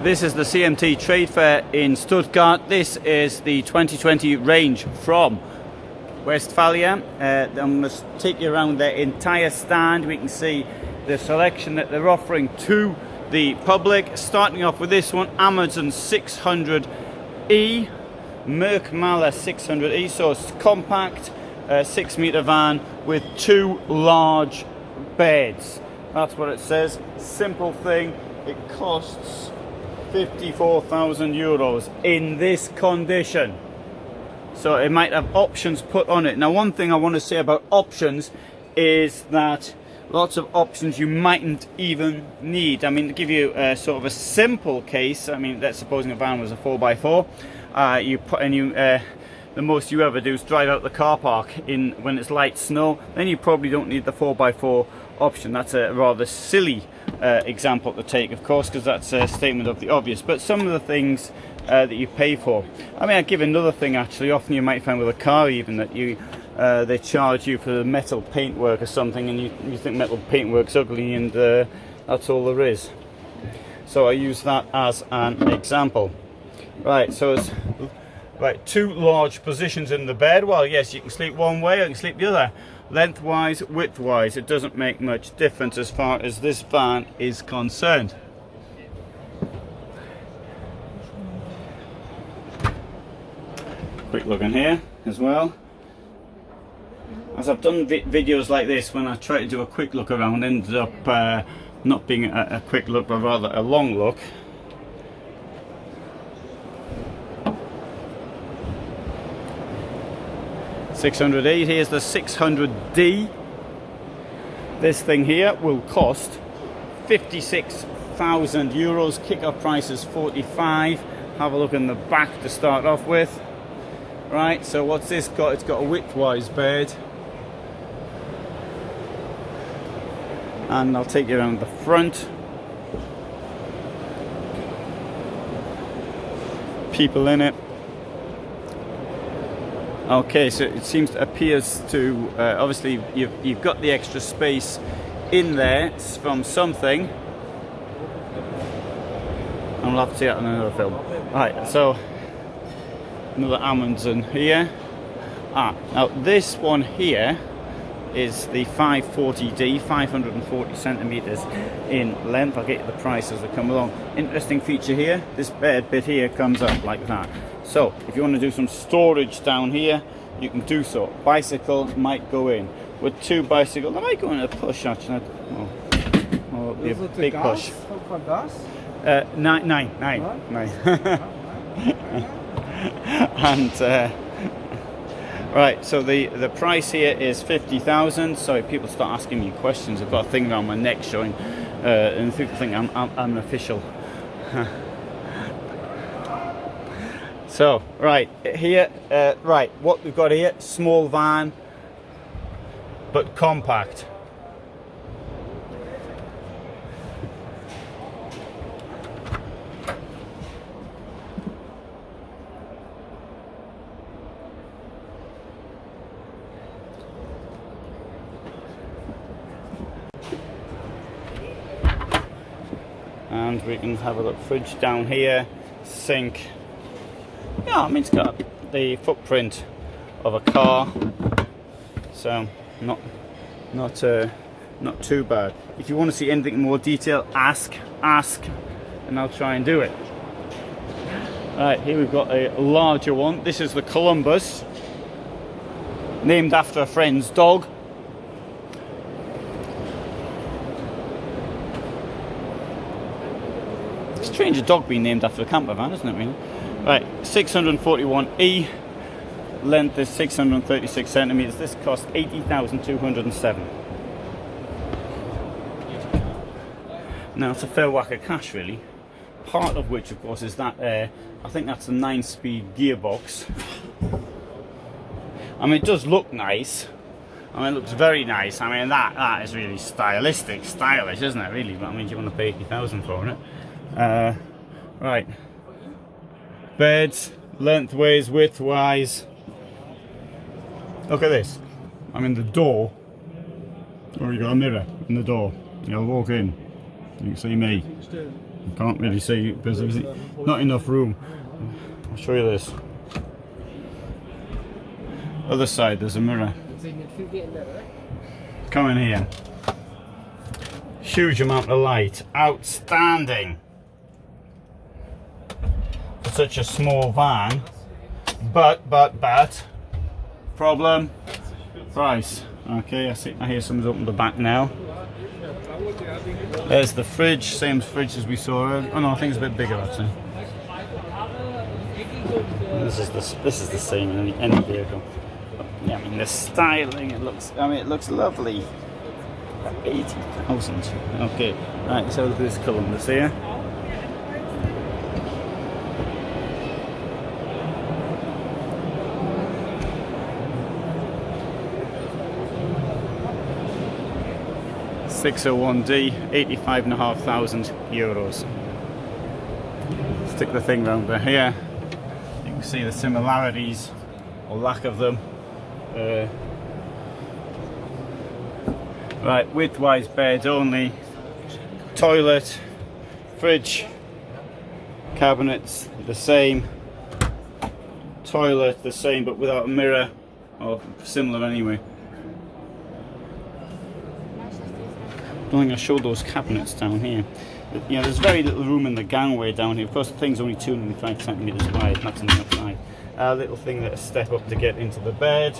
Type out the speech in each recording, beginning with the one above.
This is the CMT Trade Fair in Stuttgart. This is the 2020 range from Westfalia. I'm going to take you around their entire stand. We can see the selection that they're offering to the public. Starting off with this one, Amazon 600E, Merck-Mahler 600E, so it's compact, 6-meter van with 2 large beds. That's what it says. Simple thing. It costs 54,000 euros in this condition. So it might have options put on it. Now, one thing I want to say about options is that lots of options you mightn't even need. I mean, to give you a sort of a simple case, I mean, let's supposing a van was a 4x4, the most you ever do is drive out the car park when it's light snow, then you probably don't need the 4x4 option. That's a rather silly example to take, of course, because that's a statement of the obvious. But some of the things that you pay for, I mean, I'll give another thing actually. Often you might find with a car even that they charge you for the metal paintwork or something, and you think metal paintwork's ugly, and that's all there is. So I use that as an example. Right, so it's 2 large positions in the bed. Well, yes, you can sleep one way or you can sleep the other. Lengthwise, widthwise, it doesn't make much difference as far as this van is concerned. Quick look in here as well. As I've done videos like this, when I try to do a quick look around, ended up not being a quick look, but rather a long look. .600E, here's the 600D. This thing here will cost 56,000 euros. Kick-off price is 45. Have a look in the back to start off with. Right, so what's this got? It's got a widthwise bed. And I'll take you around the front. People in it. Okay, so it appears to obviously you've got the extra space in there from something, and we'll have to see that in another film. Right, so another Amundsen here. Now this one here is the 540D, 540 centimeters in length. I'll get you the price as they come along. Interesting feature here, this bed bit here comes up like that. So if you want to do some storage down here, you can do so. Bicycle might go in. With 2 bicycles, they might go in a push actually. Oh, it'll be a big push. For gas? Nine. And right, so the price here is 50,000. So people start asking me questions. I've got a thing around my neck showing, and people think I'm an official. So right here, right, what we've got here: small van, but compact. And we can have a look. Fridge down here, sink. Yeah, I mean, it's got the footprint of a car, so not too bad. If you want to see anything in more detail, ask, and I'll try and do it. Right, here we've got a larger one. This is the Columbus, named after a friend's dog. Strange, a dog being named after a camper van, isn't it, really? Right, 641E, length is 636 centimeters. This cost 80,207. Now, it's a fair whack of cash, really. Part of which, of course, is that I think that's a 9-speed gearbox. I mean, it does look nice. I mean, it looks very nice. I mean, that is really stylish, isn't it? Really, but I mean, do you want to pay 80,000 for it? Right. Beds, lengthways, widthwise. Look at this. I mean, the door. Oh, you got a mirror in the door. You'll walk in. You can see me. I can't really see because there's not enough room. I'll show you this. Other side, there's a mirror. Come in here. Huge amount of light. Outstanding. For such a small van. But, problem, price. Okay, I hear someone's opened the back now. There's the fridge, same fridge as we saw earlier. Oh no, I think it's a bit bigger actually. This is the same in any vehicle. Yeah, I mean the styling, it looks lovely. 80,000. Okay, right, so look at this Columbus here. €601D, 85,500 euros. Stick the thing round there. Here you can see the similarities or lack of them. Right, widthwise bed only, toilet, fridge, cabinets the same, toilet the same but without a mirror, or similar anyway. I don't think I showed those cabinets down here. You know, there's very little room in the gangway down here. Of course, the thing's only 205 centimeters wide, and that's on the outside. Little thing that step up to get into the bed.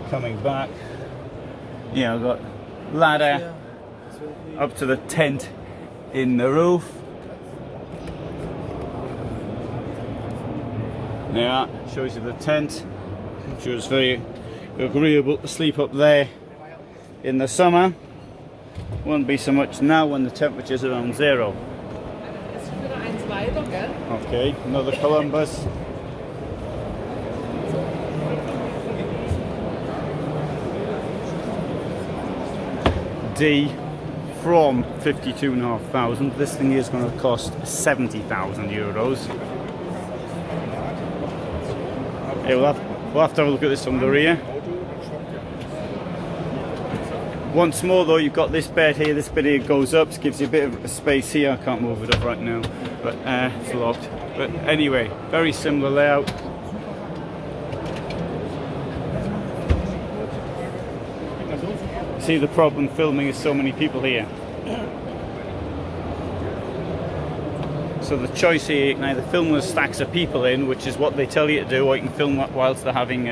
Coming back. Yeah, I've got ladder up to the tent in the roof. Yeah, shows you the tent, which was very agreeable to sleep up there in the summer. Won't be so much now when the temperature's around 0. Okay, another Columbus. D from 52,500. This thing is going to cost 70,000 euros. Yeah, we'll have to have a look at this from the rear. Once more though, you've got this bed here, this bit here goes up, gives you a bit of space here. I can't move it up right now, but it's locked. But anyway, very similar layout. See, the problem filming is so many people here. So the choice here, you can either film with stacks of people in, which is what they tell you to do, or you can film whilst they're having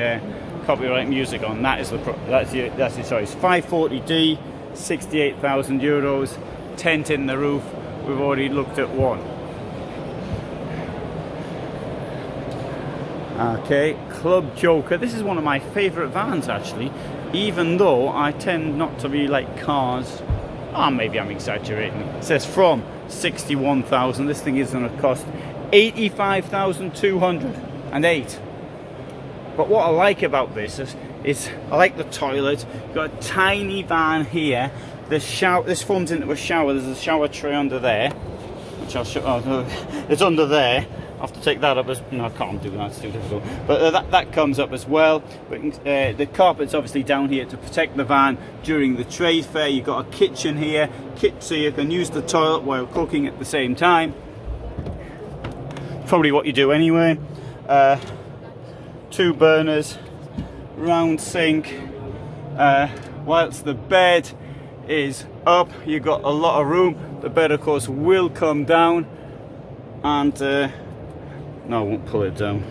copyright music on. That is that's your choice. 540D, 68,000 euros, tent in the roof. We've already looked at one. Okay, Club Joker. This is one of my favourite vans actually, even though I tend not to really like cars. Maybe I'm exaggerating. It says from 61,000. This thing is going to cost 85,208. But what I like about this is I like the toilet. You've got a tiny van here. The shower, this forms into a shower. There's a shower tray under there, which I'll show. Oh no, it's under there. I have to take that up as no, I can't do that. It's too difficult. But that comes up as well. But the carpet's obviously down here to protect the van during the trade fair. You've got a kitchen here, so you can use the toilet while cooking at the same time. Probably what you do anyway. 2 burners, round sink. Whilst the bed is up, you've got a lot of room. The bed of course will come down, and no, I won't pull it down.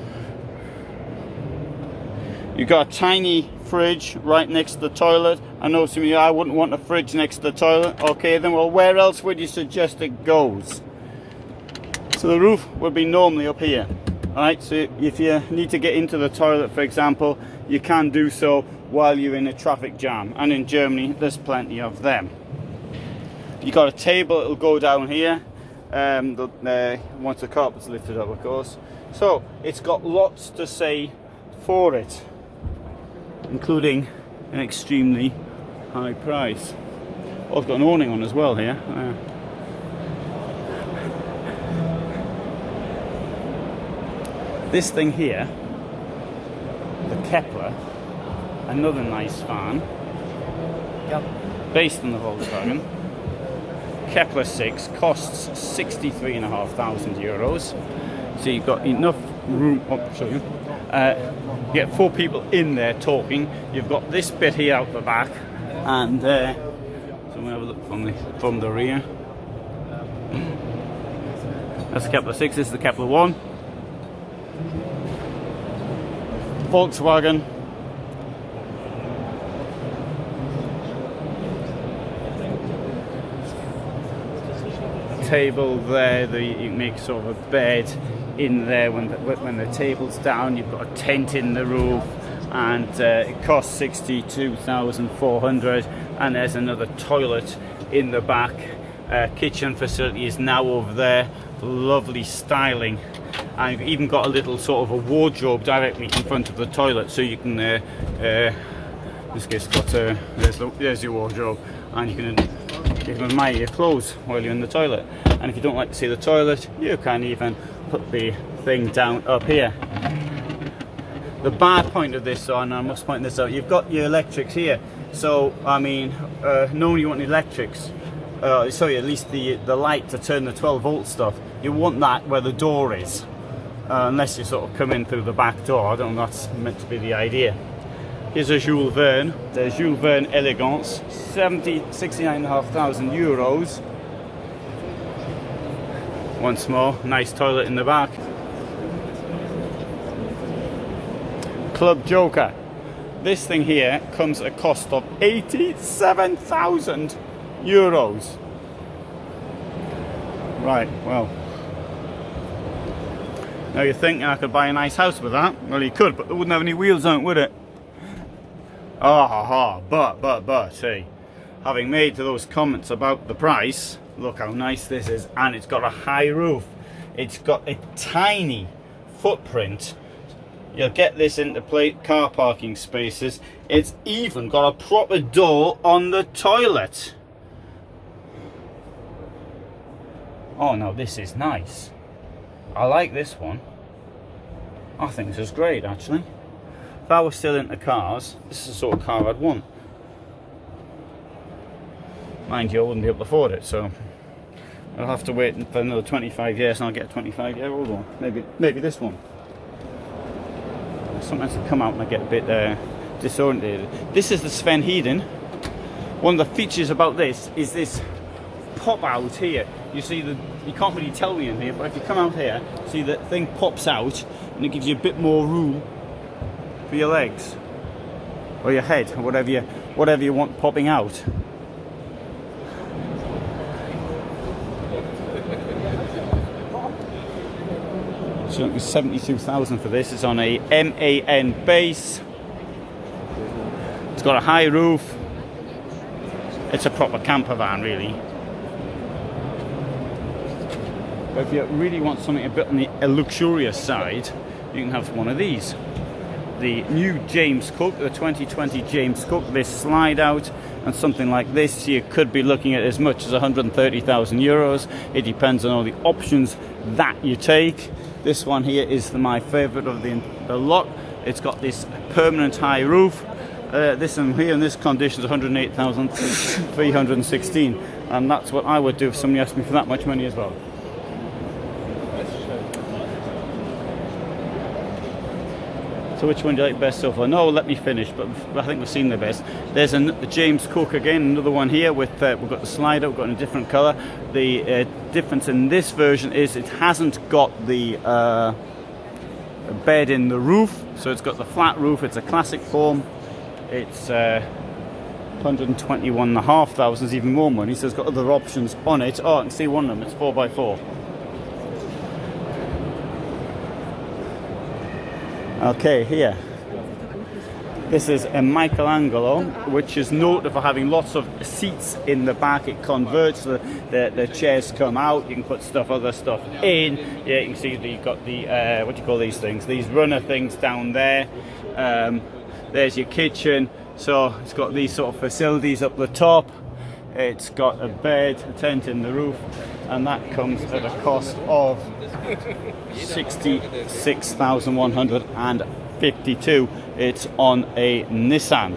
You've got a tiny fridge right next to the toilet. I know some of you, I wouldn't want a fridge next to the toilet. Okay then, well where else would you suggest it goes? So the roof would be normally up here. Alright, so if you need to get into the toilet, for example, you can do so while you're in a traffic jam. And in Germany, there's plenty of them. You've got a table, it'll go down here. Once the carpet's lifted up, of course. So, it's got lots to say for it, including an extremely high price. Oh, I've got an awning on as well here. This thing here, the Kepler, another nice van, based on the Volkswagen, Kepler 6 costs €63,500. So you've got enough room. Oh, show you. You get 4 people in there talking. You've got this bit here out the back, and so I'm gonna have a look from the rear. That's the Kepler 6. This is the Kepler 1. Volkswagen. Table there that you can make sort of a bed in there when the table's down. You've got a tent in the roof, and it costs 62,400. And there's another toilet in the back. Kitchen facility is now over there. Lovely styling, and you've even got a little sort of a wardrobe directly in front of the toilet, so you can this case got there's your wardrobe, and you can admire your clothes while you're in the toilet. And if you don't like to see the toilet, you can even put the thing down up here. The bad point of this, and I must point this out, you've got your electrics here. So I mean, normally you want electrics. Sorry, at least the light to turn the 12-volt stuff. You want that where the door is, unless you sort of come in through the back door. I don't know if that's meant to be the idea. Here's a Jules Verne. The Jules Verne Elegance, €69,500. Once more, nice toilet in the back. Club Joker. This thing here comes at a cost of €87,000. Right, well, now you're thinking I could buy a nice house with that. Well, you could, but it wouldn't have any wheels on it, would it? But see, having made those comments about the price, look how nice this is. And it's got a high roof. It's got a tiny footprint. You'll get this into car parking spaces. It's even got a proper door on the toilet. Oh no, this is nice. I like this one. I think this is great, actually. If I was still into cars, this is the sort of car I'd want. Mind you, I wouldn't be able to afford it, so I'll have to wait for another 25 years and I'll get a 25-year-old one. Maybe this one. Sometimes I come out and I get a bit disorientated. This is the Sven Hedin. One of the features about this is this pop out here. You see you can't really tell me in here, but if you come out here, see the thing pops out and it gives you a bit more room for your legs or your head or whatever you want popping out. So it was 72,000 for this. It's on a MAN base. It's got a high roof. It's a proper camper van, really. But if you really want something a bit on the luxurious side, you can have one of these. The new James Cook, the 2020 James Cook, this slide out, and something like this you could be looking at as much as €130,000. It depends on all the options that you take. This one here is my favourite of the lot. It's got this permanent high roof. This one here in this condition is $108,316, and that's what I would do if somebody asked me for that much money as well. So which one do you like best so far? No, let me finish, but I think we've seen the best. There's a James Cook again, another one here with we've got the slider, we've got in a different colour. The difference in this version is it hasn't got the bed in the roof, so it's got the flat roof. It's a classic form. It's 121,500 is even more money, so it's got other options on it. Oh, I can see one of them. It's 4x4. Okay, here. This is a Michelangelo, which is noted for having lots of seats in the back. It converts, the chairs come out, you can put other stuff in. Yeah, you can see that you've got the, what do you call these things? These runner things down there. There's your kitchen. So it's got these sort of facilities up the top. It's got a bed, a tent in the roof, and that comes at a cost of $66,152. It's on a Nissan.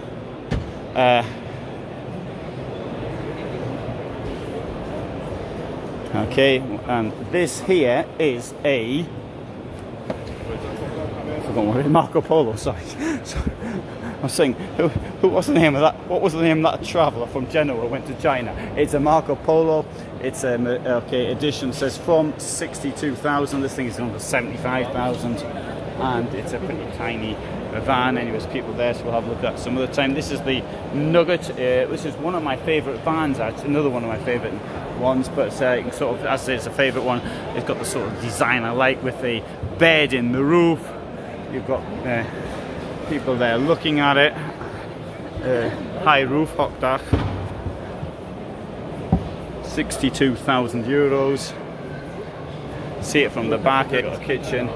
Okay, and this here is a, I forgot what it is, Marco Polo, sorry. I was saying, who was the name of that? What was the name of that traveller from Genoa went to China? It's a Marco Polo. It's a okay edition. It says from 62,000. This thing is under 75,000, and it's a pretty tiny van. Anyways, people there, so we'll have a look at some other time. This is the Nugget. This is one of my favourite vans. Actually, another one of my favourite ones. But you can sort of, as I say, it's a favourite one. It's got the sort of design I like with the bed in the roof. You've got people there looking at it. High roof, Hochdach. 62,000 euros. See it from the back. You've got a kitchen.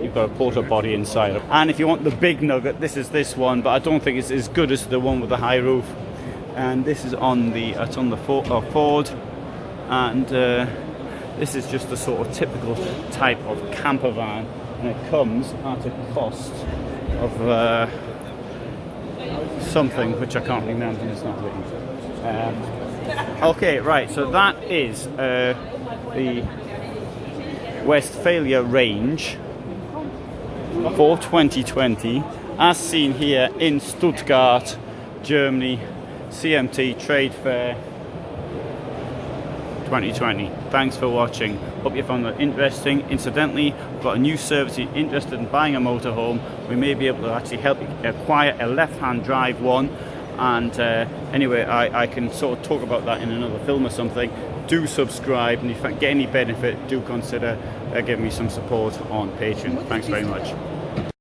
You've got a porta potty inside. And if you want the big Nugget, this is this one, but I don't think it's as good as the one with the high roof. And this is on the Ford, and this is just a sort of typical type of camper van, and it comes at a cost of something which I can't remember. It's not written. Okay, right. So that is the Westfalia range for 2020, as seen here in Stuttgart, Germany, CMT Trade Fair 2020. Thanks for watching. Hope you found that interesting. Incidentally, we've got a new service. If you're interested in buying a motorhome, we may be able to actually help you acquire a left-hand drive one. And anyway, I can sort of talk about that in another film or something. Do subscribe, and if you get any benefit, do consider giving me some support on Patreon. Thanks very much.